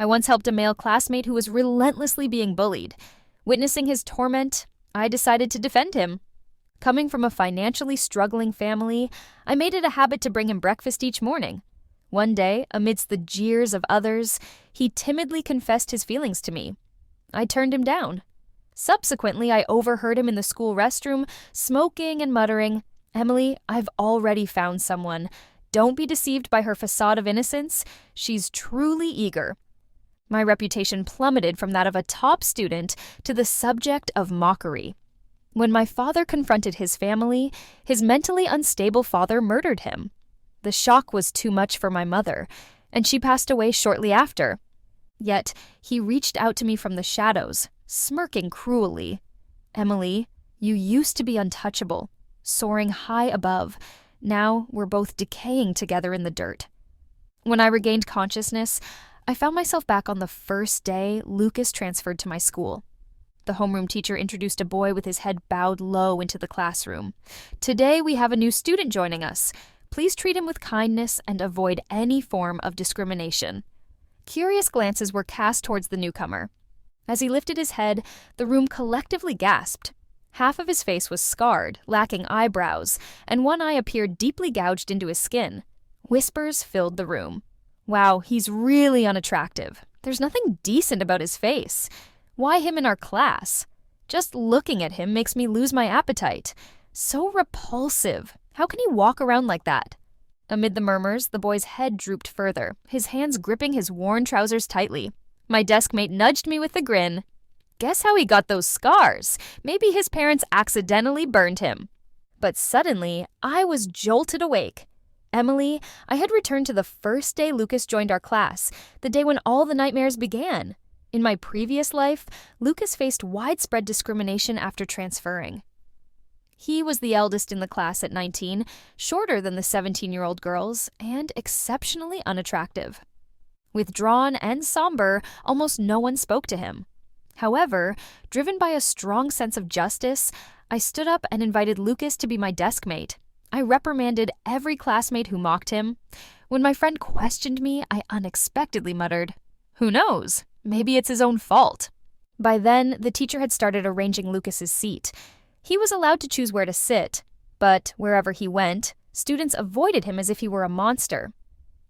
I once helped a male classmate who was relentlessly being bullied. Witnessing his torment, I decided to defend him. Coming from a financially struggling family, I made it a habit to bring him breakfast each morning. One day, amidst the jeers of others, he timidly confessed his feelings to me. I turned him down. Subsequently, I overheard him in the school restroom, smoking and muttering, "Emily, I've already found someone. Don't be deceived by her facade of innocence. She's truly eager." My reputation plummeted from that of a top student to the subject of mockery. When my father confronted his family, his mentally unstable father murdered him. The shock was too much for my mother, and she passed away shortly after. Yet, he reached out to me from the shadows, smirking cruelly. "Emily, you used to be untouchable, soaring high above. Now we're both decaying together in the dirt." When I regained consciousness, I found myself back on the first day Lucas transferred to my school. The homeroom teacher introduced a boy with his head bowed low into the classroom. "Today we have a new student joining us. Please treat him with kindness and avoid any form of discrimination." Curious glances were cast towards the newcomer. As he lifted his head, the room collectively gasped. Half of his face was scarred, lacking eyebrows, and one eye appeared deeply gouged into his skin. Whispers filled the room. "Wow, he's really unattractive. There's nothing decent about his face. Why him in our class? Just looking at him makes me lose my appetite. So repulsive. How can he walk around like that?" Amid the murmurs, the boy's head drooped further, his hands gripping his worn trousers tightly. My desk mate nudged me with a grin. "Guess how he got those scars? Maybe his parents accidentally burned him." But suddenly, I was jolted awake. Emily, I had returned to the first day Lucas joined our class, the day when all the nightmares began. In my previous life, Lucas faced widespread discrimination after transferring. He was the eldest in the class at 19, shorter than the 17-year-old girls, and exceptionally unattractive. Withdrawn and somber, almost no one spoke to him. However, driven by a strong sense of justice, I stood up and invited Lucas to be my desk mate. I reprimanded every classmate who mocked him. When my friend questioned me, I unexpectedly muttered, "Who knows? Maybe it's his own fault." By then, the teacher had started arranging Lucas's seat. He was allowed to choose where to sit, but wherever he went, students avoided him as if he were a monster.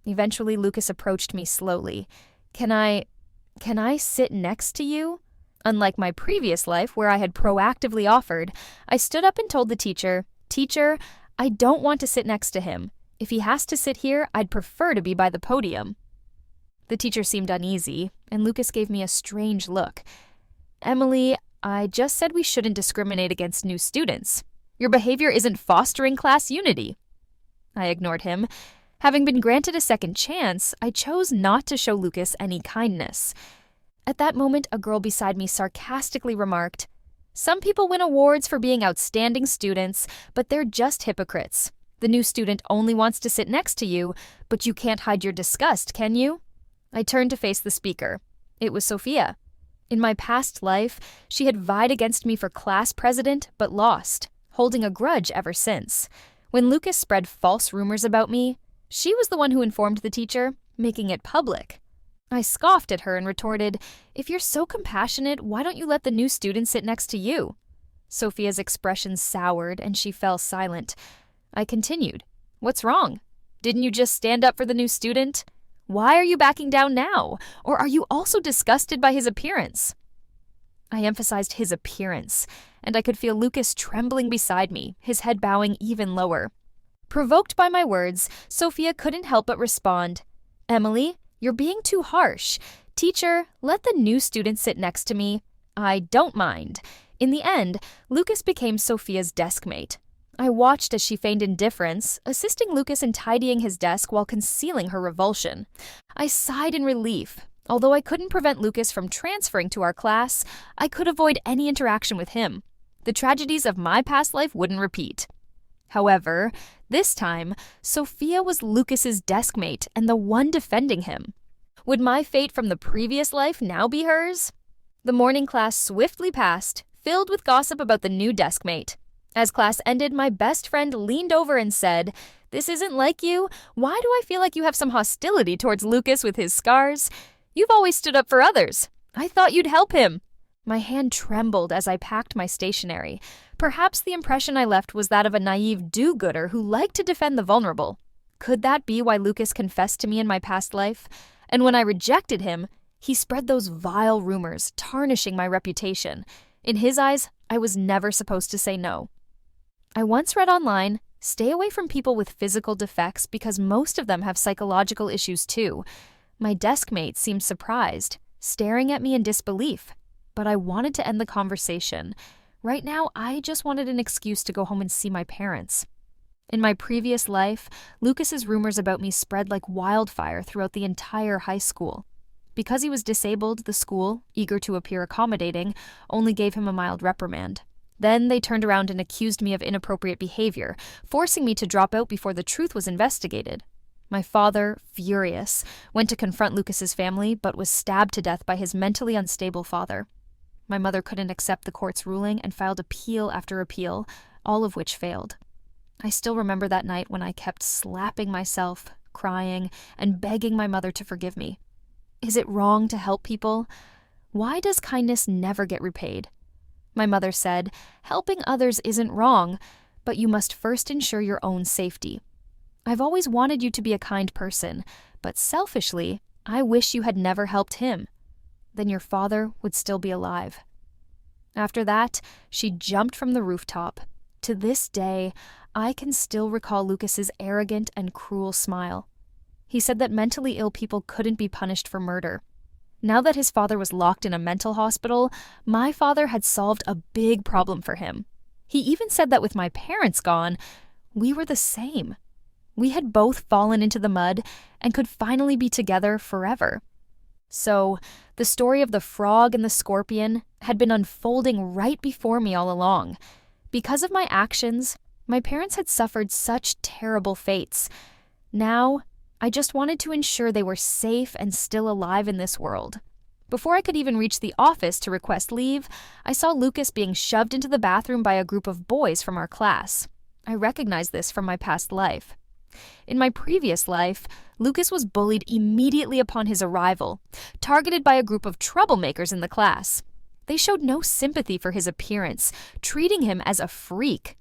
Eventually, Lucas approached me slowly. Can I sit next to you?" Unlike my previous life, where I had proactively offered, I stood up and told the teacher, "Teacher, I don't want to sit next to him. If he has to sit here, I'd prefer to be by the podium." The teacher seemed uneasy, and Lucas gave me a strange look. "Emily, I just said we shouldn't discriminate against new students. Your behavior isn't fostering class unity." I ignored him. Having been granted a second chance, I chose not to show Lucas any kindness. At that moment, a girl beside me sarcastically remarked, "Some people win awards for being outstanding students, but they're just hypocrites. The new student only wants to sit next to you, but you can't hide your disgust, can you?" I turned to face the speaker. It was Sophia. In my past life, she had vied against me for class president, but lost, holding a grudge ever since. When Lucas spread false rumors about me, she was the one who informed the teacher, making it public. I scoffed at her and retorted, "If you're so compassionate, why don't you let the new student sit next to you?" Sophia's expression soured and she fell silent. I continued, "What's wrong? Didn't you just stand up for the new student? Why are you backing down now? Or are you also disgusted by his appearance?" I emphasized his appearance, and I could feel Lucas trembling beside me, his head bowing even lower. Provoked by my words, Sophia couldn't help but respond, "Emily, you're being too harsh. Teacher, let the new student sit next to me. I don't mind." In the end, Lucas became Sophia's desk mate. I watched as she feigned indifference, assisting Lucas in tidying his desk while concealing her revulsion. I sighed in relief. Although I couldn't prevent Lucas from transferring to our class, I could avoid any interaction with him. The tragedies of my past life wouldn't repeat. However, this time, Sophia was Lucas's desk mate and the one defending him. Would my fate from the previous life now be hers? The morning class swiftly passed, filled with gossip about the new desk mate. As class ended, my best friend leaned over and said, "This isn't like you. Why do I feel like you have some hostility towards Lucas with his scars?" You've always stood up for others. I thought you'd help him." My hand trembled as I packed my stationery. Perhaps the impression I left was that of a naive do-gooder who liked to defend the vulnerable. Could that be why Lucas confessed to me in my past life? And when I rejected him, he spread those vile rumors, tarnishing my reputation. In his eyes, I was never supposed to say no. I once read online, stay away from people with physical defects because most of them have psychological issues too. My desk mate seemed surprised, staring at me in disbelief. But I wanted to end the conversation. Right now, I just wanted an excuse to go home and see my parents. In my previous life, Lucas's rumors about me spread like wildfire throughout the entire high school. Because he was disabled, the school, eager to appear accommodating, only gave him a mild reprimand. Then they turned around and accused me of inappropriate behavior, forcing me to drop out before the truth was investigated. My father, furious, went to confront Lucas's family, but was stabbed to death by his mentally unstable father. My mother couldn't accept the court's ruling and filed appeal after appeal, all of which failed. I still remember that night when I kept slapping myself, crying, and begging my mother to forgive me. Is it wrong to help people? Why does kindness never get repaid? My mother said, helping others isn't wrong, but you must first ensure your own safety. I've always wanted you to be a kind person, but selfishly, I wish you had never helped him. Then your father would still be alive. After that, she jumped from the rooftop. To this day, I can still recall Lucas's arrogant and cruel smile. He said that mentally ill people couldn't be punished for murder. Now that his father was locked in a mental hospital, my father had solved a big problem for him. He even said that with my parents gone, we were the same. We had both fallen into the mud and could finally be together forever. So, the story of the frog and the scorpion had been unfolding right before me all along. Because of my actions, my parents had suffered such terrible fates. Now, I just wanted to ensure they were safe and still alive in this world. Before I could even reach the office to request leave, I saw Lucas being shoved into the bathroom by a group of boys from our class. I recognized this from my past life. In my previous life, Lucas was bullied immediately upon his arrival, targeted by a group of troublemakers in the class. They showed no sympathy for his appearance, treating him as a freak.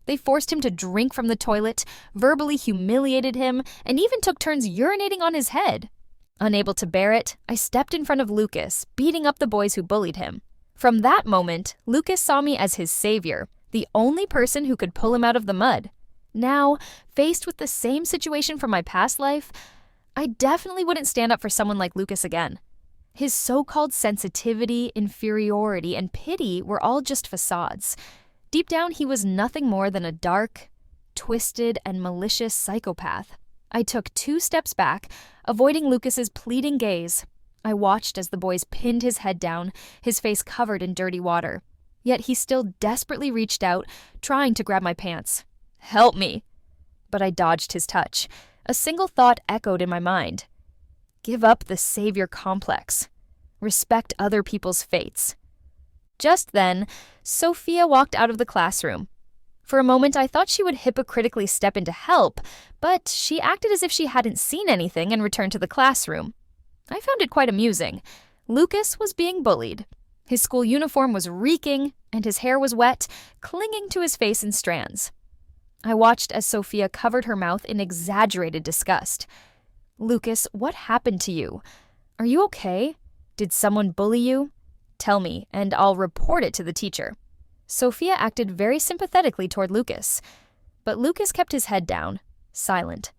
They forced him to drink from the toilet, verbally humiliated him, and even took turns urinating on his head. Unable to bear it, I stepped in front of Lucas, beating up the boys who bullied him. From that moment, Lucas saw me as his savior, the only person who could pull him out of the mud. Now, faced with the same situation from my past life, I definitely wouldn't stand up for someone like Lucas again. His so-called sensitivity, inferiority, and pity were all just facades. Deep down, he was nothing more than a dark, twisted, and malicious psychopath. I took 2 steps back, avoiding Lucas's pleading gaze. I watched as the boys pinned his head down, his face covered in dirty water. Yet he still desperately reached out, trying to grab my pants. "Help me!" But I dodged his touch. A single thought echoed in my mind. Give up the savior complex. Respect other people's fates. Just then, Sophia walked out of the classroom. For a moment, I thought she would hypocritically step in to help, but she acted as if she hadn't seen anything and returned to the classroom. I found it quite amusing. Lucas was being bullied. His school uniform was reeking, and his hair was wet, clinging to his face in strands. I watched as Sophia covered her mouth in exaggerated disgust. "Lucas, what happened to you? Are you okay? Did someone bully you? Tell me, and I'll report it to the teacher." Sophia acted very sympathetically toward Lucas, but Lucas kept his head down, silent.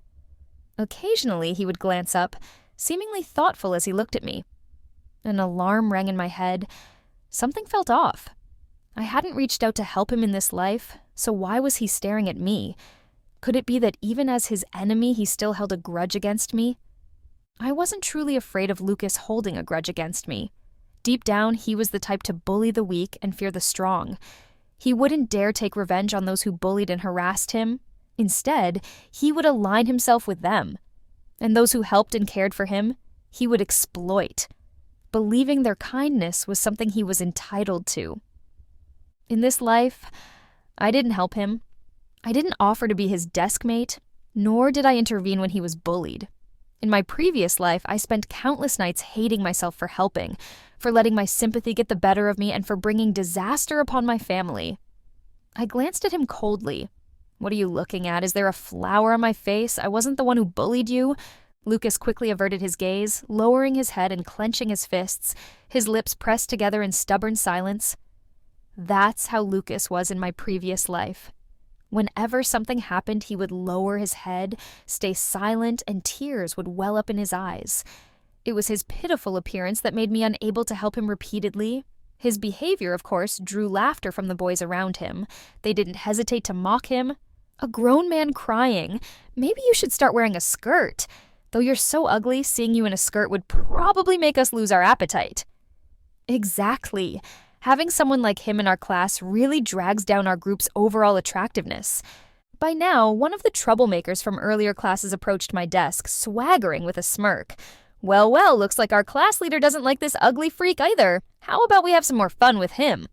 Occasionally, he would glance up, seemingly thoughtful as he looked at me. An alarm rang in my head. Something felt off. I hadn't reached out to help him in this life, so why was he staring at me? Could it be that even as his enemy, he still held a grudge against me? I wasn't truly afraid of Lucas holding a grudge against me. Deep down, he was the type to bully the weak and fear the strong. He wouldn't dare take revenge on those who bullied and harassed him. Instead, he would align himself with them. And those who helped and cared for him, he would exploit, believing their kindness was something he was entitled to. In this life, I didn't help him. I didn't offer to be his desk mate, nor did I intervene when he was bullied. In my previous life, I spent countless nights hating myself for helping, for letting my sympathy get the better of me, and for bringing disaster upon my family. I glanced at him coldly. What are you looking at? Is there a flower on my face? I wasn't the one who bullied you. Lucas quickly averted his gaze, lowering his head and clenching his fists, his lips pressed together in stubborn silence. That's how Lucas was in my previous life. Whenever something happened, he would lower his head, stay silent, and tears would well up in his eyes. It was his pitiful appearance that made me unable to help him repeatedly. His behavior, of course, drew laughter from the boys around him. They didn't hesitate to mock him. A grown man crying, "Maybe you should start wearing a skirt. Though you're so ugly, seeing you in a skirt would probably make us lose our appetite." Exactly. Having someone like him in our class really drags down our group's overall attractiveness. By now, one of the troublemakers from earlier classes approached my desk, swaggering with a smirk. Well, looks like our class leader doesn't like this ugly freak either. How about we have some more fun with him?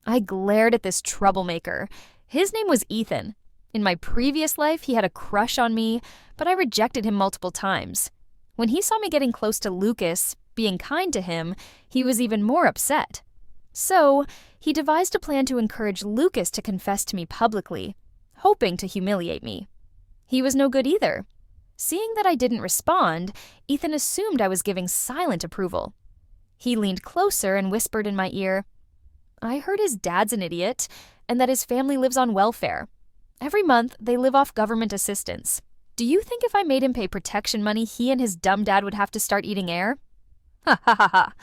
I glared at this troublemaker. His name was Ethan. In my previous life, he had a crush on me, but I rejected him multiple times. When he saw me getting close to Lucas, being kind to him, he was even more upset. So, he devised a plan to encourage Lucas to confess to me publicly, hoping to humiliate me. He was no good either. Seeing that I didn't respond, Ethan assumed I was giving silent approval. He leaned closer and whispered in my ear, "I heard his dad's an idiot, and that his family lives on welfare. Every month, they live off government assistance. Do you think if I made him pay protection money, he and his dumb dad would have to start eating air?" Ha ha ha ha.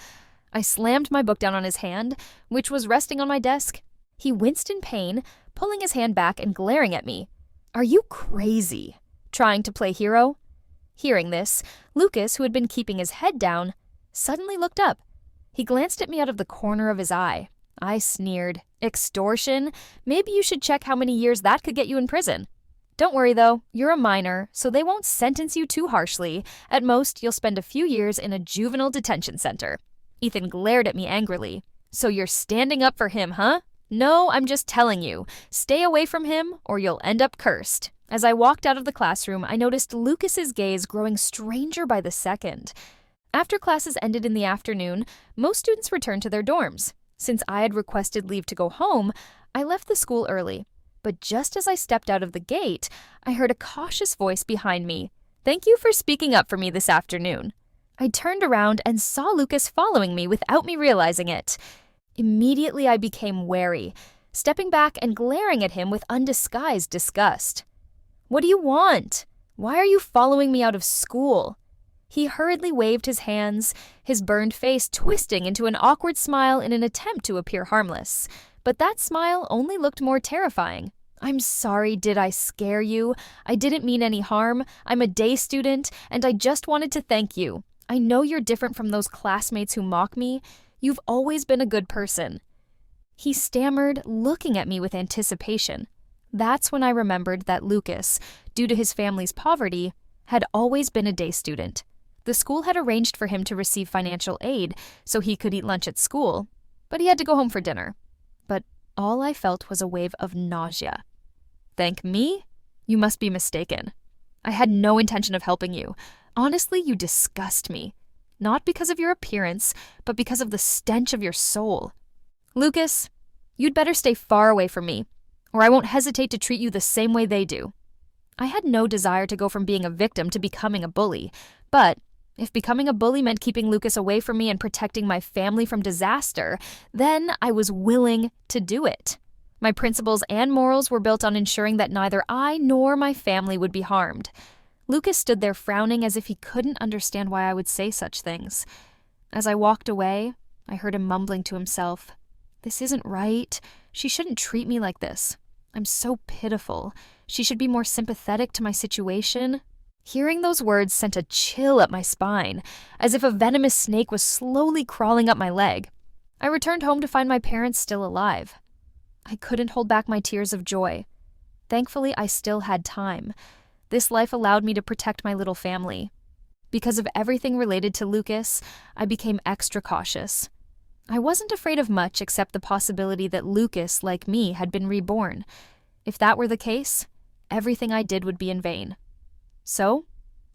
I slammed my book down on his hand, which was resting on my desk. He winced in pain, pulling his hand back and glaring at me. "Are you crazy? Trying to play hero?" Hearing this, Lucas, who had been keeping his head down, suddenly looked up. He glanced at me out of the corner of his eye. I sneered. "Extortion? Maybe you should check how many years that could get you in prison. Don't worry, though. You're a minor, so they won't sentence you too harshly. At most, you'll spend a few years in a juvenile detention center." Ethan glared at me angrily. "So you're standing up for him, huh?" "No, I'm just telling you. Stay away from him, or you'll end up cursed." As I walked out of the classroom, I noticed Lucas's gaze growing stranger by the second. After classes ended in the afternoon, most students returned to their dorms. Since I had requested leave to go home, I left the school early. But just as I stepped out of the gate, I heard a cautious voice behind me. "Thank you for speaking up for me this afternoon." I turned around and saw Lucas following me without me realizing it. Immediately I became wary, stepping back and glaring at him with undisguised disgust. "What do you want? Why are you following me out of school?" He hurriedly waved his hands, his burned face twisting into an awkward smile in an attempt to appear harmless. But that smile only looked more terrifying. "I'm sorry, did I scare you? I didn't mean any harm. I'm a day student, and I just wanted to thank you. I know you're different from those classmates who mock me. You've always been a good person." He stammered, looking at me with anticipation. That's when I remembered that Lucas, due to his family's poverty, had always been a day student. The school had arranged for him to receive financial aid so he could eat lunch at school, but he had to go home for dinner. But all I felt was a wave of nausea. "Thank me? You must be mistaken. I had no intention of helping you. Honestly, you disgust me. Not because of your appearance, but because of the stench of your soul. Lucas, you'd better stay far away from me, or I won't hesitate to treat you the same way they do." I had no desire to go from being a victim to becoming a bully, but if becoming a bully meant keeping Lucas away from me and protecting my family from disaster, then I was willing to do it. My principles and morals were built on ensuring that neither I nor my family would be harmed. Lucas stood there frowning as if he couldn't understand why I would say such things. As I walked away, I heard him mumbling to himself, "This isn't right. She shouldn't treat me like this. I'm so pitiful. She should be more sympathetic to my situation." Hearing those words sent a chill up my spine, as if a venomous snake was slowly crawling up my leg. I returned home to find my parents still alive. I couldn't hold back my tears of joy. Thankfully, I still had time. This life allowed me to protect my little family. Because of everything related to Lucas, I became extra cautious. I wasn't afraid of much except the possibility that Lucas, like me, had been reborn. If that were the case, everything I did would be in vain. So,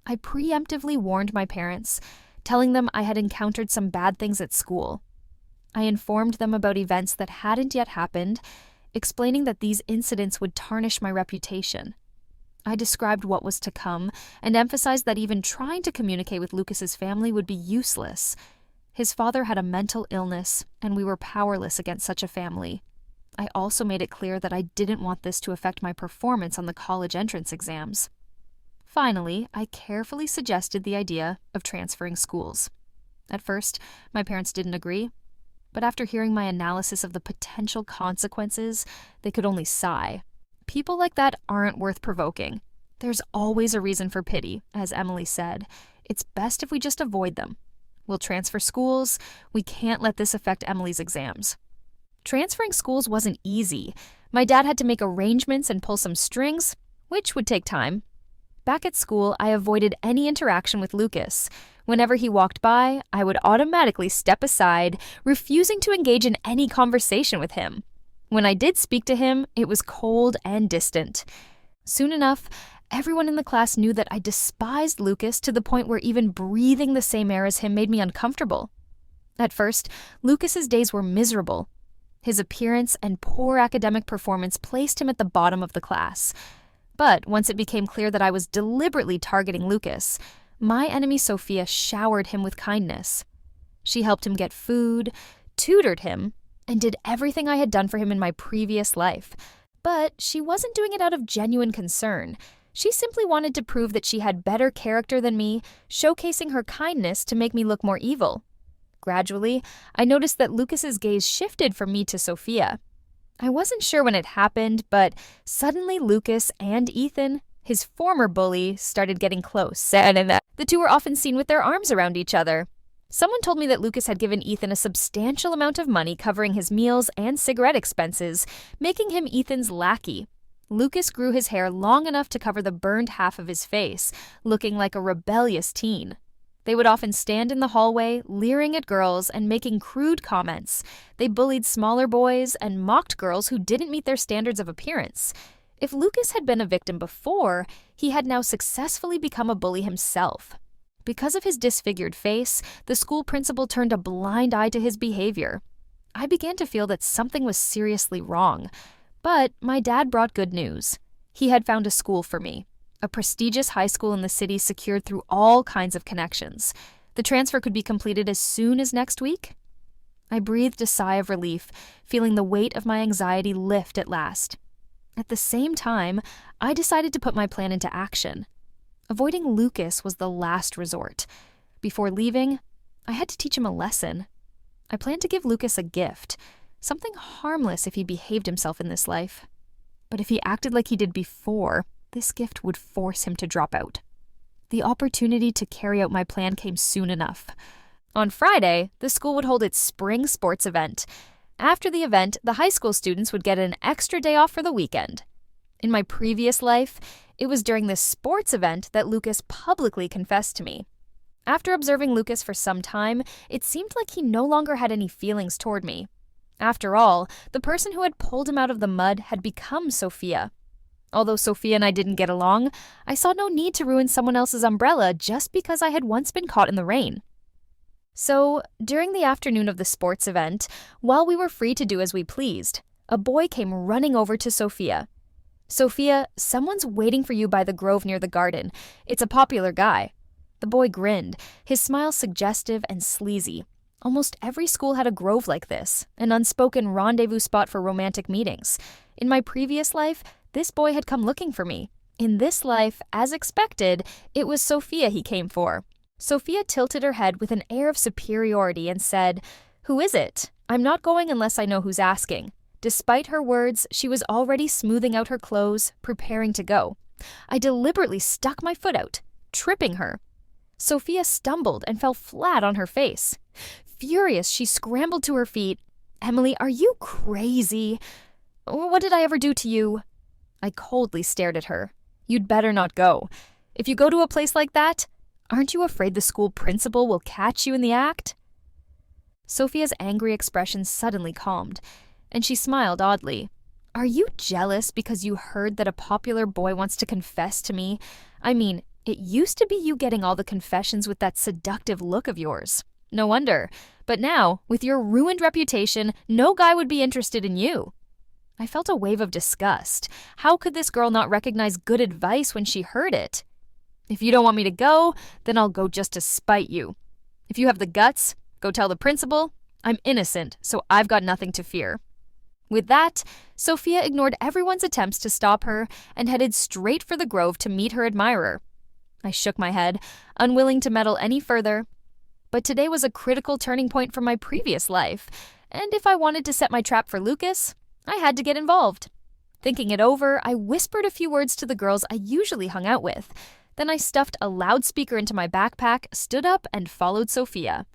I preemptively warned my parents, telling them I had encountered some bad things at school. I informed them about events that hadn't yet happened, explaining that these incidents would tarnish my reputation. I described what was to come and emphasized that even trying to communicate with Lucas's family would be useless. His father had a mental illness, and we were powerless against such a family. I also made it clear that I didn't want this to affect my performance on the college entrance exams. Finally, I carefully suggested the idea of transferring schools. At first, my parents didn't agree, but after hearing my analysis of the potential consequences, they could only sigh. People like that aren't worth provoking. There's always a reason for pity, as Emily said. It's best if we just avoid them. We'll transfer schools. We can't let this affect Emily's exams. Transferring schools wasn't easy. My dad had to make arrangements and pull some strings, which would take time. Back at school, I avoided any interaction with Lucas. Whenever he walked by, I would automatically step aside, refusing to engage in any conversation with him. When I did speak to him, it was cold and distant. Soon enough, everyone in the class knew that I despised Lucas to the point where even breathing the same air as him made me uncomfortable. At first, Lucas's days were miserable. His appearance and poor academic performance placed him at the bottom of the class. But once it became clear that I was deliberately targeting Lucas, my enemy Sophia showered him with kindness. She helped him get food, tutored him, and did everything I had done for him in my previous life. But she wasn't doing it out of genuine concern. She simply wanted to prove that she had better character than me, showcasing her kindness to make me look more evil. Gradually, I noticed that Lucas's gaze shifted from me to Sophia. I wasn't sure when it happened, but suddenly Lucas and Ethan, his former bully, started getting close, and the two were often seen with their arms around each other. Someone told me that Lucas had given Ethan a substantial amount of money covering his meals and cigarette expenses, making him Ethan's lackey. Lucas grew his hair long enough to cover the burned half of his face, looking like a rebellious teen. They would often stand in the hallway, leering at girls and making crude comments. They bullied smaller boys and mocked girls who didn't meet their standards of appearance. If Lucas had been a victim before, he had now successfully become a bully himself. Because of his disfigured face, the school principal turned a blind eye to his behavior. I began to feel that something was seriously wrong. But my dad brought good news. He had found a school for me. A prestigious high school in the city secured through all kinds of connections. The transfer could be completed as soon as next week. I breathed a sigh of relief, feeling the weight of my anxiety lift at last. At the same time, I decided to put my plan into action. Avoiding Lucas was the last resort. Before leaving, I had to teach him a lesson. I planned to give Lucas a gift, something harmless if he behaved himself in this life. But if he acted like he did before, this gift would force him to drop out. The opportunity to carry out my plan came soon enough. On Friday, the school would hold its spring sports event. After the event, the high school students would get an extra day off for the weekend. In my previous life, it was during this sports event that Lucas publicly confessed to me. After observing Lucas for some time, it seemed like he no longer had any feelings toward me. After all, the person who had pulled him out of the mud had become Sophia. Although Sophia and I didn't get along, I saw no need to ruin someone else's umbrella just because I had once been caught in the rain. So, during the afternoon of the sports event, while we were free to do as we pleased, a boy came running over to Sophia. "Sophia, someone's waiting for you by the grove near the garden. It's a popular guy." The boy grinned, his smile suggestive and sleazy. Almost every school had a grove like this, an unspoken rendezvous spot for romantic meetings. In my previous life, this boy had come looking for me. In this life, as expected, it was Sophia he came for. Sophia tilted her head with an air of superiority and said, "Who is it? I'm not going unless I know who's asking." Despite her words, she was already smoothing out her clothes, preparing to go. I deliberately stuck my foot out, tripping her. Sophia stumbled and fell flat on her face. Furious, she scrambled to her feet. "Emily, are you crazy? What did I ever do to you?" I coldly stared at her. "You'd better not go. If you go to a place like that, aren't you afraid the school principal will catch you in the act?" Sophia's angry expression suddenly calmed, and she smiled oddly. "Are you jealous because you heard that a popular boy wants to confess to me? I mean, It used to be you getting all the confessions with that seductive look of yours. No wonder. But now, with your ruined reputation, no guy would be interested in you. I felt a wave of disgust. How could this girl not recognize good advice when she heard it? If you don't want me to go, then I'll go just to spite you. If you have the guts, go tell the principal. I'm innocent, so I've got nothing to fear. With that, Sophia ignored everyone's attempts to stop her and headed straight for the grove to meet her admirer. I shook my head, unwilling to meddle any further. But today was a critical turning point from my previous life, and if I wanted to set my trap for Lucas, I had to get involved. Thinking it over, I whispered a few words to the girls I usually hung out with. Then I stuffed a loudspeaker into my backpack, stood up, and followed Sophia.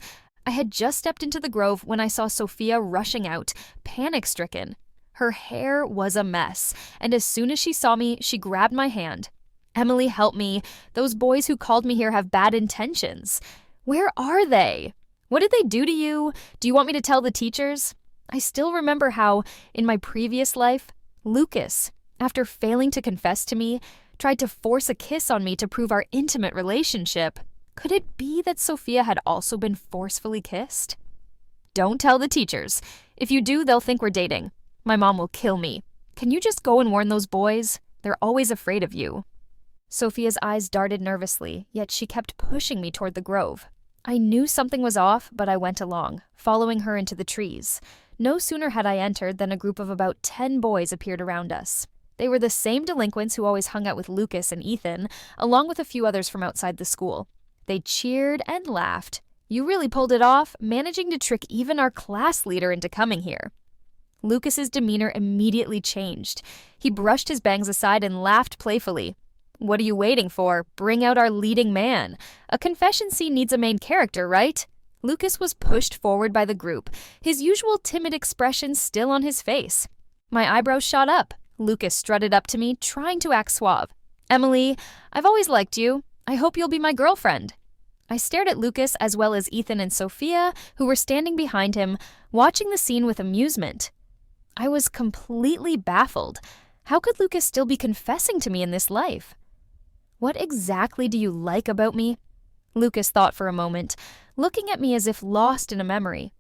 I had just stepped into the grove when I saw Sophia rushing out, panic-stricken. Her hair was a mess, and as soon as she saw me, she grabbed my hand. "Emily, help me. Those boys who called me here have bad intentions. Where are they? What did they do to you? Do you want me to tell the teachers?" I still remember how, in my previous life, Lucas, after failing to confess to me, tried to force a kiss on me to prove our intimate relationship. Could it be that Sophia had also been forcefully kissed? "Don't tell the teachers. If you do, they'll think we're dating. My mom will kill me. Can you just go and warn those boys? They're always afraid of you." Sophia's eyes darted nervously, yet she kept pushing me toward the grove. I knew something was off, but I went along, following her into the trees. No sooner had I entered than a group of about 10 boys appeared around us. They were the same delinquents who always hung out with Lucas and Ethan, along with a few others from outside the school. They cheered and laughed. "You really pulled it off, managing to trick even our class leader into coming here." Lucas's demeanor immediately changed. He brushed his bangs aside and laughed playfully. "What are you waiting for? Bring out our leading man. A confession scene needs a main character, right?" Lucas was pushed forward by the group, his usual timid expression still on his face. My eyebrows shot up. Lucas strutted up to me, trying to act suave. "Emily, I've always liked you. I hope you'll be my girlfriend." I stared at Lucas as well as Ethan and Sophia, who were standing behind him, watching the scene with amusement. I was completely baffled. How could Lucas still be confessing to me in this life? "What exactly do you like about me?" Lucas thought for a moment, looking at me as if lost in a memory.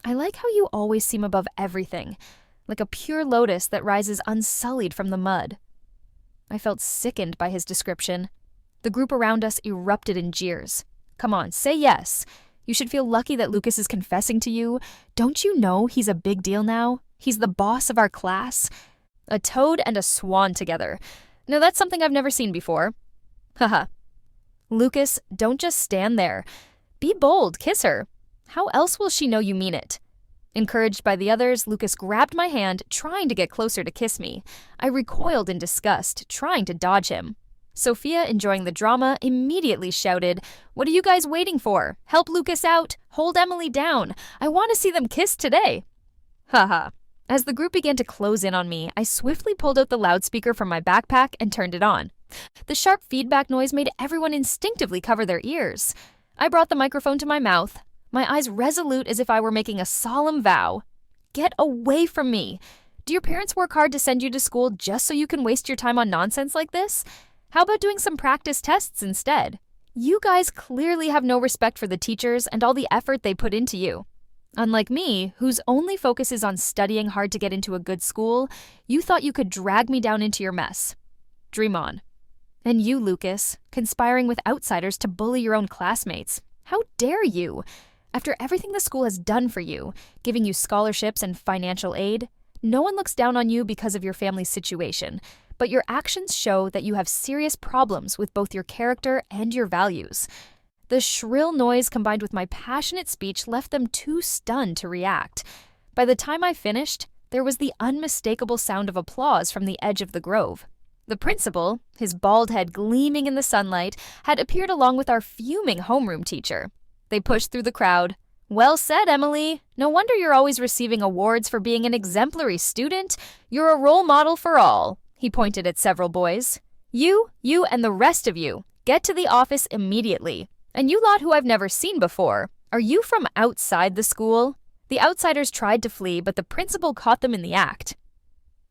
"I like how you always seem above everything, like a pure lotus that rises unsullied from the mud." I felt sickened by his description. The group around us erupted in jeers. "Come on, say yes. You should feel lucky that Lucas is confessing to you. Don't you know he's a big deal now? He's the boss of our class. A toad and a swan together. Now that's something I've never seen before." Haha. "Lucas, don't just stand there. Be bold, kiss her. How else will she know you mean it?" Encouraged by the others, Lucas grabbed my hand, trying to get closer to kiss me. I recoiled in disgust, trying to dodge him. Sophia, enjoying the drama, immediately shouted, "What are you guys waiting for? Help Lucas out! Hold Emily down! I want to see them kiss today!" Haha. As the group began to close in on me, I swiftly pulled out the loudspeaker from my backpack and turned it on. The sharp feedback noise made everyone instinctively cover their ears. I brought the microphone to my mouth, my eyes resolute as if I were making a solemn vow. "Get away from me! Do your parents work hard to send you to school just so you can waste your time on nonsense like this? How about doing some practice tests instead? You guys clearly have no respect for the teachers and all the effort they put into you. Unlike me, whose only focus is on studying hard to get into a good school, you thought you could drag me down into your mess. Dream on. And you, Lucas, conspiring with outsiders to bully your own classmates. How dare you? After everything the school has done for you, giving you scholarships and financial aid, no one looks down on you because of your family's situation, but your actions show that you have serious problems with both your character and your values. The shrill noise combined with my passionate speech left them too stunned to react. By the time I finished, there was the unmistakable sound of applause from the edge of the grove. The principal, his bald head gleaming in the sunlight, had appeared along with our fuming homeroom teacher. They pushed through the crowd. "Well said, Emily. No wonder you're always receiving awards for being an exemplary student. You're a role model for all." He pointed at several boys. You, and the rest of you, get to the office immediately. And you lot who I've never seen before, are you from outside the school?" The outsiders tried to flee, but the principal caught them in the act.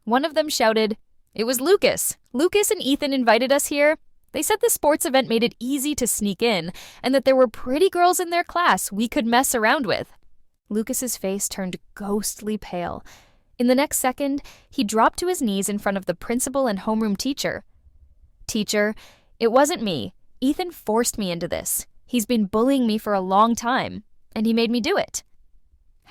One of them shouted, "It was Lucas. Lucas and Ethan invited us here. They said the sports event made it easy to sneak in and that there were pretty girls in their class we could mess around with. Lucas's face turned ghostly pale. In the next second, he dropped to his knees in front of the principal and homeroom teacher. "Teacher, it wasn't me. Ethan forced me into this. He's been bullying me for a long time, and he made me do it."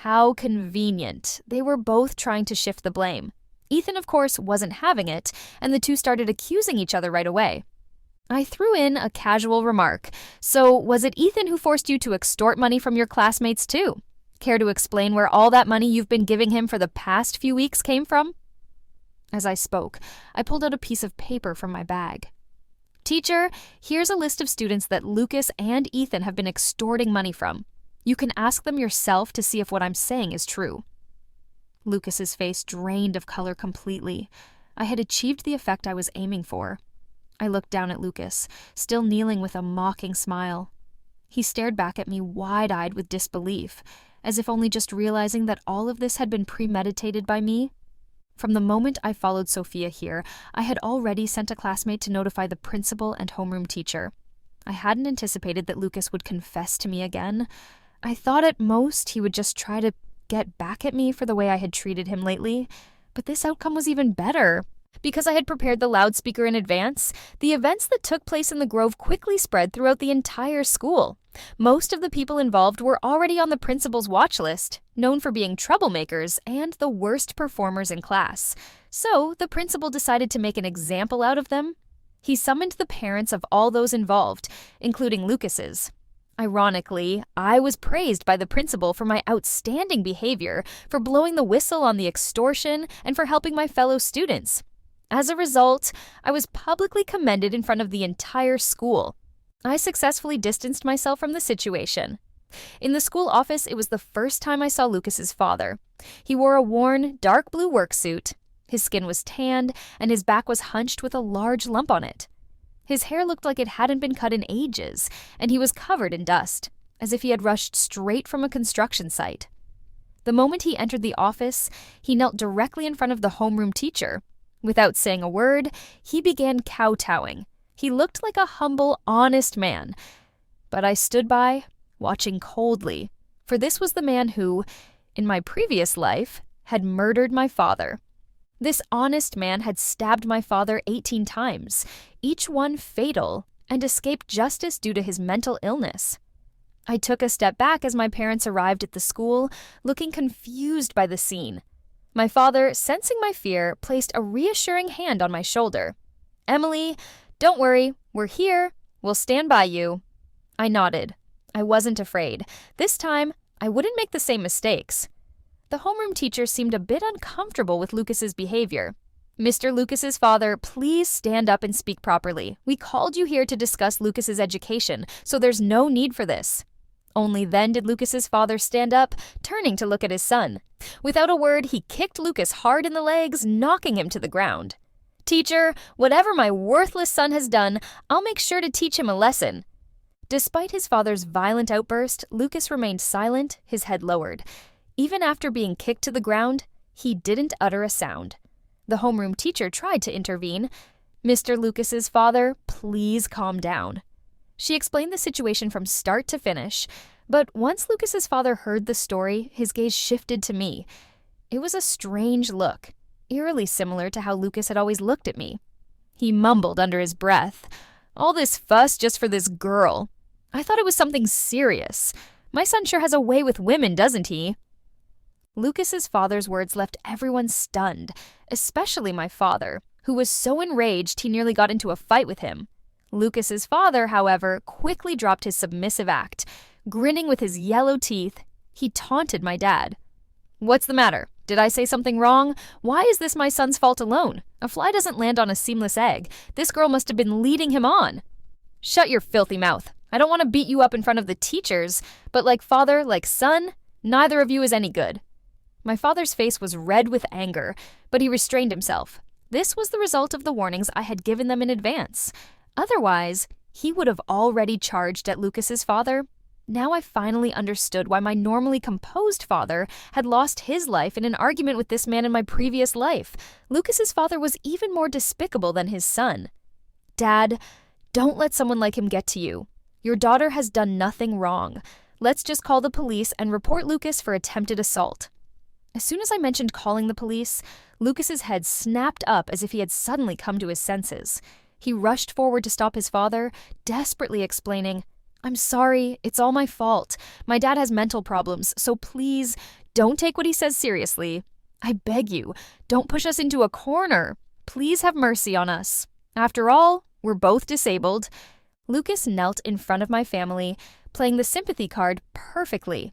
How convenient. They were both trying to shift the blame. Ethan, of course, wasn't having it, and the two started accusing each other right away. I threw in a casual remark. "So, was it Ethan who forced you to extort money from your classmates too? Care to explain where all that money you've been giving him for the past few weeks came from?" As I spoke, I pulled out a piece of paper from my bag. "Teacher, here's a list of students that Lucas and Ethan have been extorting money from. You can ask them yourself to see if what I'm saying is true." Lucas's face drained of color completely. I had achieved the effect I was aiming for. I looked down at Lucas, still kneeling with a mocking smile. He stared back at me wide-eyed with disbelief, as if only just realizing that all of this had been premeditated by me. From the moment I followed Sophia here, I had already sent a classmate to notify the principal and homeroom teacher. I hadn't anticipated that Lucas would confess to me again. I thought at most he would just try to get back at me for the way I had treated him lately, but this outcome was even better. Because I had prepared the loudspeaker in advance, the events that took place in the Grove quickly spread throughout the entire school. Most of the people involved were already on the principal's watch list, known for being troublemakers and the worst performers in class. So the principal decided to make an example out of them. He summoned the parents of all those involved, including Lucas's. Ironically, I was praised by the principal for my outstanding behavior, for blowing the whistle on the extortion, and for helping my fellow students. As a result, I was publicly commended in front of the entire school. I successfully distanced myself from the situation. In the school office, it was the first time I saw Lucas's father. He wore a worn, dark blue work suit. His skin was tanned, and his back was hunched with a large lump on it. His hair looked like it hadn't been cut in ages, and he was covered in dust, as if he had rushed straight from a construction site. The moment he entered the office, he knelt directly in front of the homeroom teacher. Without saying a word, he began kowtowing. He looked like a humble, honest man. But I stood by, watching coldly, for this was the man who, in my previous life, had murdered my father. This honest man had stabbed my father 18 times, each one fatal, and escaped justice due to his mental illness. I took a step back as my parents arrived at the school, looking confused by the scene. My father, sensing my fear, placed a reassuring hand on my shoulder. "Emily, don't worry, we're here. We'll stand by you." I nodded. I wasn't afraid. This time, I wouldn't make the same mistakes. The homeroom teacher seemed a bit uncomfortable with Lucas's behavior. "Mr. Lucas's father, please stand up and speak properly. We called you here to discuss Lucas's education, so there's no need for this." Only then did Lucas's father stand up, turning to look at his son. Without a word, he kicked Lucas hard in the legs, knocking him to the ground. "Teacher, whatever my worthless son has done, I'll make sure to teach him a lesson." Despite his father's violent outburst, Lucas remained silent, his head lowered. Even after being kicked to the ground, he didn't utter a sound. The homeroom teacher tried to intervene. "Mr. Lucas's father, please calm down." She explained the situation from start to finish, but once Lucas's father heard the story, his gaze shifted to me. It was a strange look, eerily similar to how Lucas had always looked at me. He mumbled under his breath, "All this fuss just for this girl. I thought it was something serious. My son sure has a way with women, doesn't he?" Lucas's father's words left everyone stunned, especially my father, who was so enraged he nearly got into a fight with him. Lucas's father, however, quickly dropped his submissive act. Grinning with his yellow teeth, he taunted my dad. "What's the matter? Did I say something wrong? Why is this my son's fault alone? A fly doesn't land on a seamless egg. This girl must have been leading him on." "Shut your filthy mouth. I don't want to beat you up in front of the teachers, but like father, like son, neither of you is any good." My father's face was red with anger, but he restrained himself. This was the result of the warnings I had given them in advance. Otherwise, he would have already charged at Lucas's father. Now I finally understood why my normally composed father had lost his life in an argument with this man in my previous life. Lucas's father was even more despicable than his son. "Dad, Don't let someone like him get to you. Your daughter has done nothing wrong. Let's just call the police and report Lucas for attempted assault." As soon as I mentioned calling the police, Lucas's head snapped up as if he had suddenly come to his senses. He rushed forward to stop his father, desperately explaining, "I'm sorry, it's all my fault. My dad has mental problems, so please, don't take what he says seriously. I beg you, don't push us into a corner. Please have mercy on us. After all, we're both disabled." Lucas knelt in front of my family, playing the sympathy card perfectly.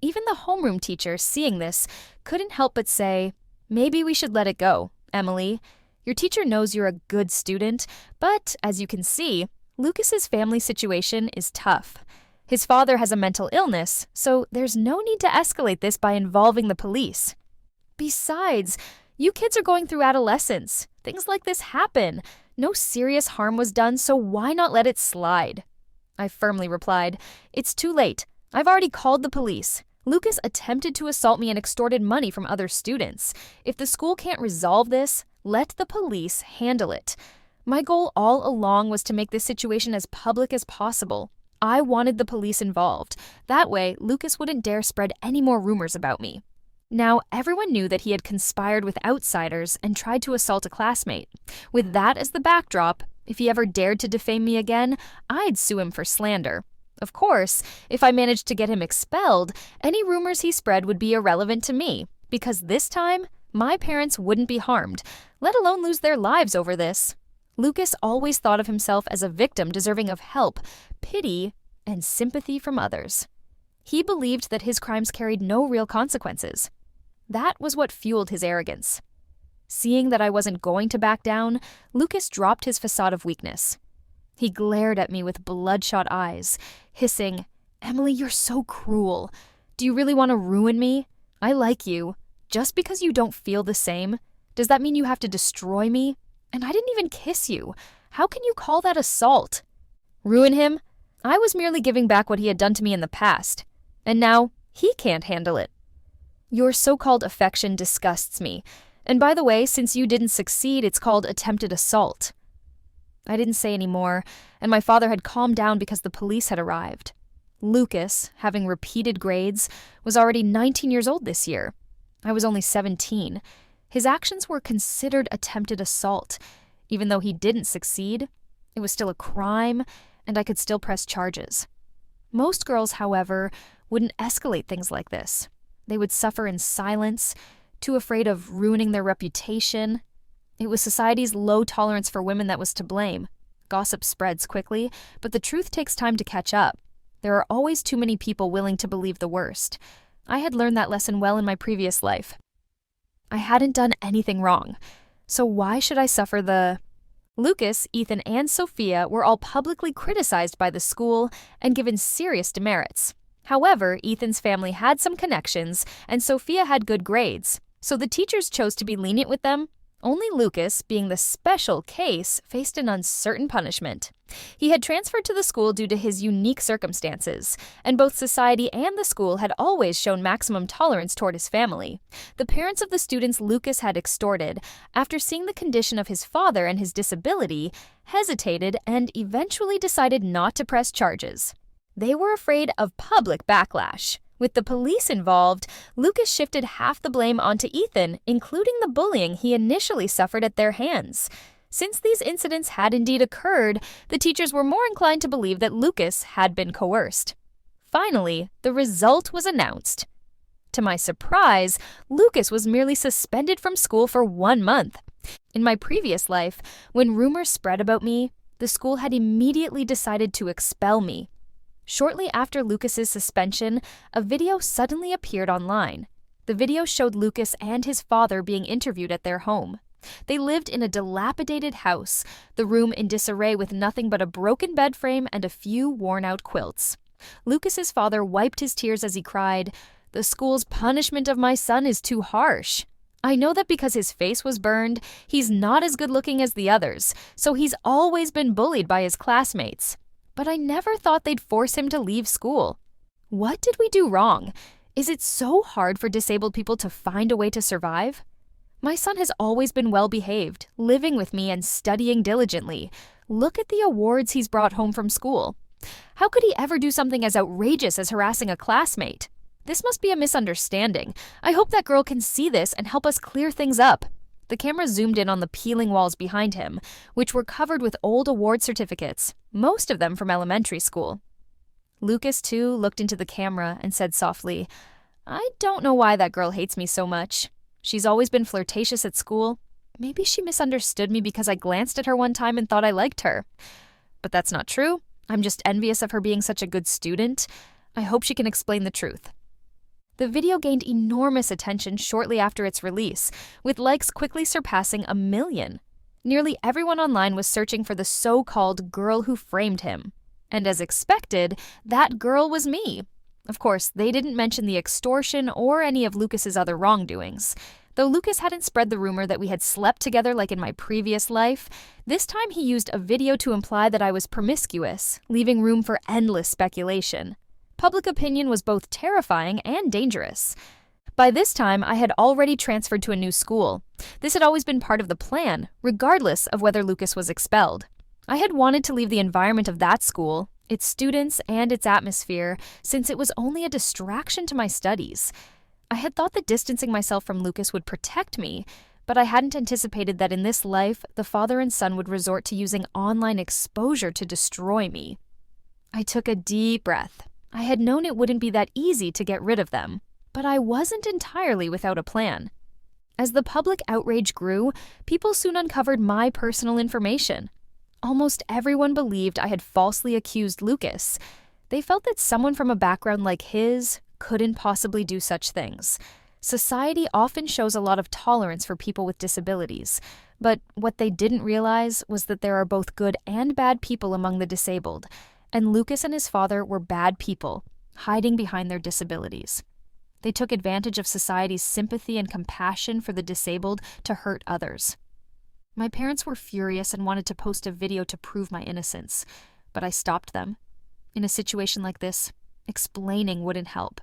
Even the homeroom teacher, seeing this, couldn't help but say, "Maybe we should let it go, Emily. Your teacher knows you're a good student, but as you can see, Lucas's family situation is tough. His father has a mental illness, so there's no need to escalate this by involving the police. Besides, you kids are going through adolescence. Things like this happen. No serious harm was done, so why not let it slide?" I firmly replied, "It's too late. I've already called the police. Lucas attempted to assault me and extorted money from other students. If the school can't resolve this, let the police handle it. My goal all along was to make this situation as public as possible. I wanted the police involved. That way, Lucas wouldn't dare spread any more rumors about me." Now, everyone knew that he had conspired with outsiders and tried to assault a classmate. With that as the backdrop, if he ever dared to defame me again, I'd sue him for slander. Of course, if I managed to get him expelled, any rumors he spread would be irrelevant to me, because this time, my parents wouldn't be harmed, let alone lose their lives over this. Lucas always thought of himself as a victim deserving of help, pity, and sympathy from others. He believed that his crimes carried no real consequences. That was what fueled his arrogance. Seeing that I wasn't going to back down, Lucas dropped his facade of weakness. He glared at me with bloodshot eyes, hissing, "Emily, you're so cruel. Do you really want to ruin me? I like you. Just because you don't feel the same, does that mean you have to destroy me? And I didn't even kiss you. How can you call that assault?" Ruin him? I was merely giving back what he had done to me in the past. And now, he can't handle it. "Your so-called affection disgusts me. And by the way, since you didn't succeed, it's called attempted assault." I didn't say any more, and my father had calmed down because the police had arrived. Lucas, having repeated grades, was already 19 years old this year. I was only 17. His actions were considered attempted assault. Even though he didn't succeed, it was still a crime, and I could still press charges. Most girls, however, wouldn't escalate things like this. They would suffer in silence, too afraid of ruining their reputation. It was society's low tolerance for women that was to blame. Gossip spreads quickly, but the truth takes time to catch up. There are always too many people willing to believe the worst. I had learned that lesson well in my previous life. I hadn't done anything wrong, so why should I suffer the... Lucas, Ethan, and Sophia were all publicly criticized by the school and given serious demerits. However, Ethan's family had some connections, and Sophia had good grades, so the teachers chose to be lenient with them. Only Lucas, being the special case, faced an uncertain punishment. He had transferred to the school due to his unique circumstances, and both society and the school had always shown maximum tolerance toward his family. The parents of the students Lucas had extorted, after seeing the condition of his father and his disability, hesitated and eventually decided not to press charges. They were afraid of public backlash. With the police involved, Lucas shifted half the blame onto Ethan, including the bullying he initially suffered at their hands. Since these incidents had indeed occurred, the teachers were more inclined to believe that Lucas had been coerced. Finally, the result was announced. To my surprise, Lucas was merely suspended from school for 1 month. In my previous life, when rumors spread about me, the school had immediately decided to expel me. Shortly after Lucas's suspension, a video suddenly appeared online. The video showed Lucas and his father being interviewed at their home. They lived in a dilapidated house, the room in disarray with nothing but a broken bed frame and a few worn-out quilts. Lucas's father wiped his tears as he cried, "The school's punishment of my son is too harsh. I know that because his face was burned, he's not as good-looking as the others, so he's always been bullied by his classmates. But I never thought they'd force him to leave school. What did we do wrong? Is it so hard for disabled people to find a way to survive? My son has always been well-behaved, living with me and studying diligently. Look at the awards he's brought home from school. How could he ever do something as outrageous as harassing a classmate? This must be a misunderstanding. I hope that girl can see this and help us clear things up." The camera zoomed in on the peeling walls behind him, which were covered with old award certificates, most of them from elementary school. Lucas, too, looked into the camera and said softly, "I don't know why that girl hates me so much. She's always been flirtatious at school. Maybe she misunderstood me because I glanced at her one time and thought I liked her. But that's not true. I'm just envious of her being such a good student. I hope she can explain the truth." The video gained enormous attention shortly after its release, with likes quickly surpassing 1 million. Nearly everyone online was searching for the so-called girl who framed him. And as expected, that girl was me. Of course, they didn't mention the extortion or any of Lucas's other wrongdoings. Though Lucas hadn't spread the rumor that we had slept together like in my previous life, this time he used a video to imply that I was promiscuous, leaving room for endless speculation. Public opinion was both terrifying and dangerous. By this time, I had already transferred to a new school. This had always been part of the plan, regardless of whether Lucas was expelled. I had wanted to leave the environment of that school, its students, and its atmosphere, since it was only a distraction to my studies. I had thought that distancing myself from Lucas would protect me, but I hadn't anticipated that in this life, the father and son would resort to using online exposure to destroy me. I took a deep breath. I had known it wouldn't be that easy to get rid of them, but I wasn't entirely without a plan. As the public outrage grew, people soon uncovered my personal information. Almost everyone believed I had falsely accused Lucas. They felt that someone from a background like his couldn't possibly do such things. Society often shows a lot of tolerance for people with disabilities, but what they didn't realize was that there are both good and bad people among the disabled, and Lucas and his father were bad people, hiding behind their disabilities. They took advantage of society's sympathy and compassion for the disabled to hurt others. My parents were furious and wanted to post a video to prove my innocence, but I stopped them. In a situation like this, explaining wouldn't help.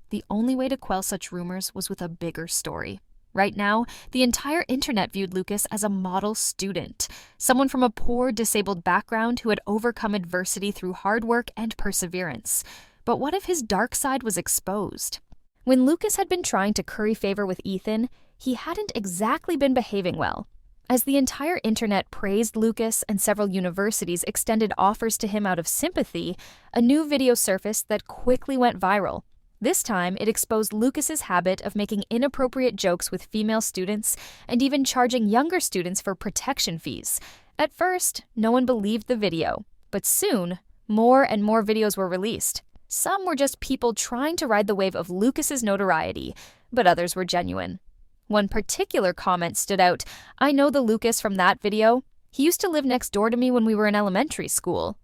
The only way to quell such rumors was with a bigger story. Right now, the entire internet viewed Lucas as a model student, someone from a poor, disabled background who had overcome adversity through hard work and perseverance. But what if his dark side was exposed? When Lucas had been trying to curry favor with Ethan, he hadn't exactly been behaving well. As the entire internet praised Lucas and several universities extended offers to him out of sympathy, a new video surfaced that quickly went viral. This time, it exposed Lucas's habit of making inappropriate jokes with female students and even charging younger students for protection fees. At first, no one believed the video, but soon, more and more videos were released. Some were just people trying to ride the wave of Lucas's notoriety, but others were genuine. One particular comment stood out. "I know the Lucas from that video. He used to live next door to me when we were in elementary school.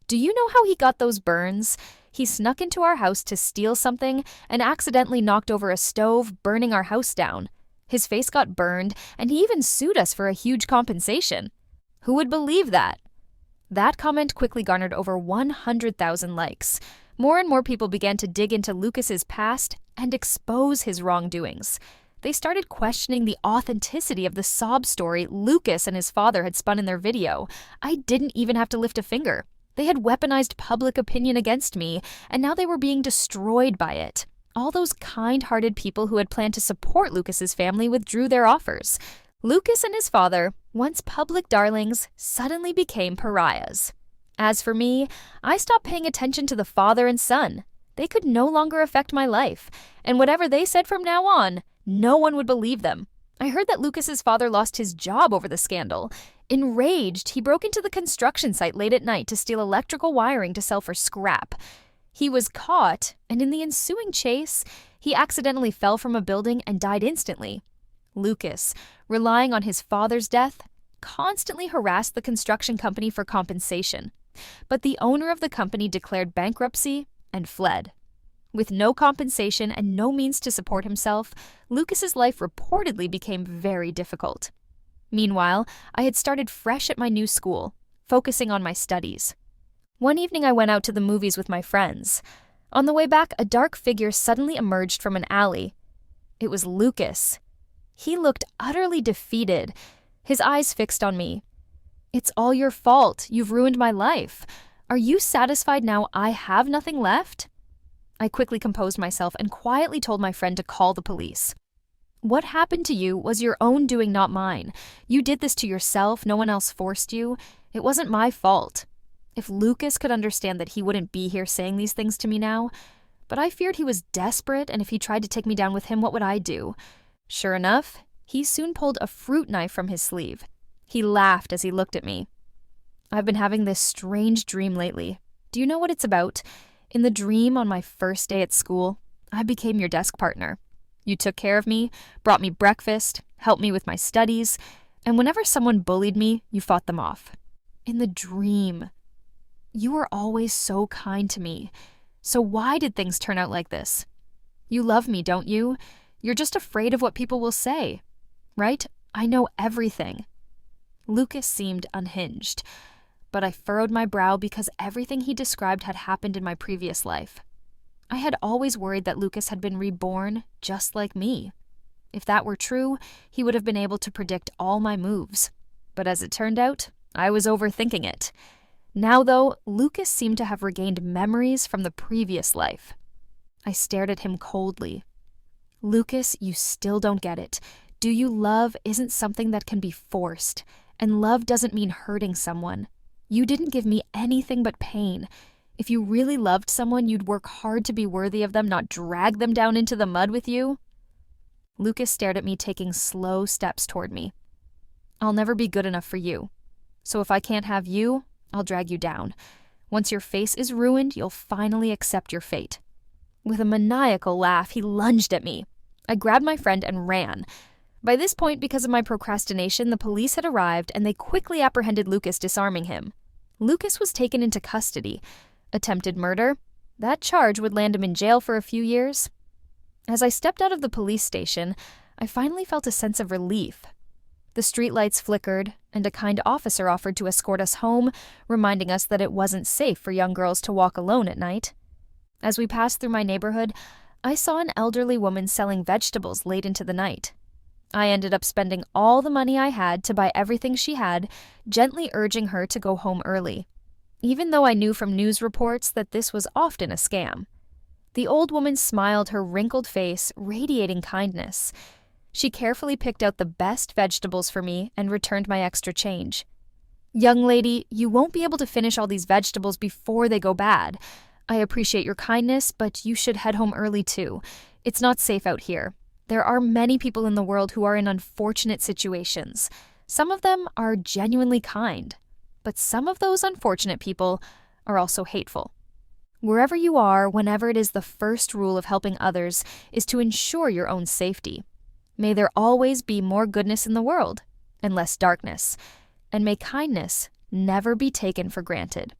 Do you know how he got those burns? He snuck into our house to steal something and accidentally knocked over a stove, burning our house down. His face got burned, and he even sued us for a huge compensation. Who would believe that?" That comment quickly garnered over 100,000 likes. More and more people began to dig into Lucas's past and expose his wrongdoings. They started questioning the authenticity of the sob story Lucas and his father had spun in their video. I didn't even have to lift a finger. They had weaponized public opinion against me, and now they were being destroyed by it. All those kind-hearted people who had planned to support Lucas's family withdrew their offers. Lucas and his father, once public darlings, suddenly became pariahs. As for me, I stopped paying attention to the father and son. They could no longer affect my life, and whatever they said from now on, no one would believe them. I heard that Lucas's father lost his job over the scandal. Enraged, he broke into the construction site late at night to steal electrical wiring to sell for scrap. He was caught, and in the ensuing chase, he accidentally fell from a building and died instantly. Lucas, relying on his father's death, constantly harassed the construction company for compensation. But the owner of the company declared bankruptcy and fled. With no compensation and no means to support himself, Lucas's life reportedly became very difficult. Meanwhile, I had started fresh at my new school, focusing on my studies. One evening I went out to the movies with my friends. On the way back, a dark figure suddenly emerged from an alley. It was Lucas. He looked utterly defeated, his eyes fixed on me. It's all your fault. You've ruined my life. Are you satisfied now I have nothing left? I quickly composed myself and quietly told my friend to call the police. What happened to you was your own doing, not mine. You did this to yourself. No one else forced you. It wasn't my fault. If Lucas could understand that, he wouldn't be here saying these things to me now. But I feared he was desperate, and if he tried to take me down with him, what would I do? Sure enough, he soon pulled a fruit knife from his sleeve. He laughed as he looked at me. I've been having this strange dream lately. Do you know what it's about? In the dream on my first day at school, I became your desk partner. You took care of me, brought me breakfast, helped me with my studies, and whenever someone bullied me, you fought them off. In the dream. You were always so kind to me. So why did things turn out like this? You love me, don't you? You're just afraid of what people will say, right? I know everything. Lucas seemed unhinged, but I furrowed my brow because everything he described had happened in my previous life. I had always worried that Lucas had been reborn just like me. If that were true, he would have been able to predict all my moves. But as it turned out, I was overthinking it. Now, though, Lucas seemed to have regained memories from the previous life. I stared at him coldly. Lucas, you still don't get it. Do you love isn't something that can be forced, and love doesn't mean hurting someone. You didn't give me anything but pain. If you really loved someone, you'd work hard to be worthy of them, not drag them down into the mud with you. Lucas stared at me, taking slow steps toward me. I'll never be good enough for you. So if I can't have you, I'll drag you down. Once your face is ruined, you'll finally accept your fate. With a maniacal laugh, he lunged at me. I grabbed my friend and ran. By this point, because of my procrastination, the police had arrived and they quickly apprehended Lucas, disarming him. Lucas was taken into custody. Attempted murder? That charge would land him in jail for a few years. As I stepped out of the police station, I finally felt a sense of relief. The streetlights flickered, and a kind officer offered to escort us home, reminding us that it wasn't safe for young girls to walk alone at night. As we passed through my neighborhood, I saw an elderly woman selling vegetables late into the night. I ended up spending all the money I had to buy everything she had, gently urging her to go home early, even though I knew from news reports that this was often a scam. The old woman smiled, her wrinkled face radiating kindness. She carefully picked out the best vegetables for me and returned my extra change. Young lady, you won't be able to finish all these vegetables before they go bad. I appreciate your kindness, but you should head home early too. It's not safe out here. There are many people in the world who are in unfortunate situations. Some of them are genuinely kind, but some of those unfortunate people are also hateful. Wherever you are, whenever it is, the first rule of helping others is to ensure your own safety. May there always be more goodness in the world and less darkness, and may kindness never be taken for granted.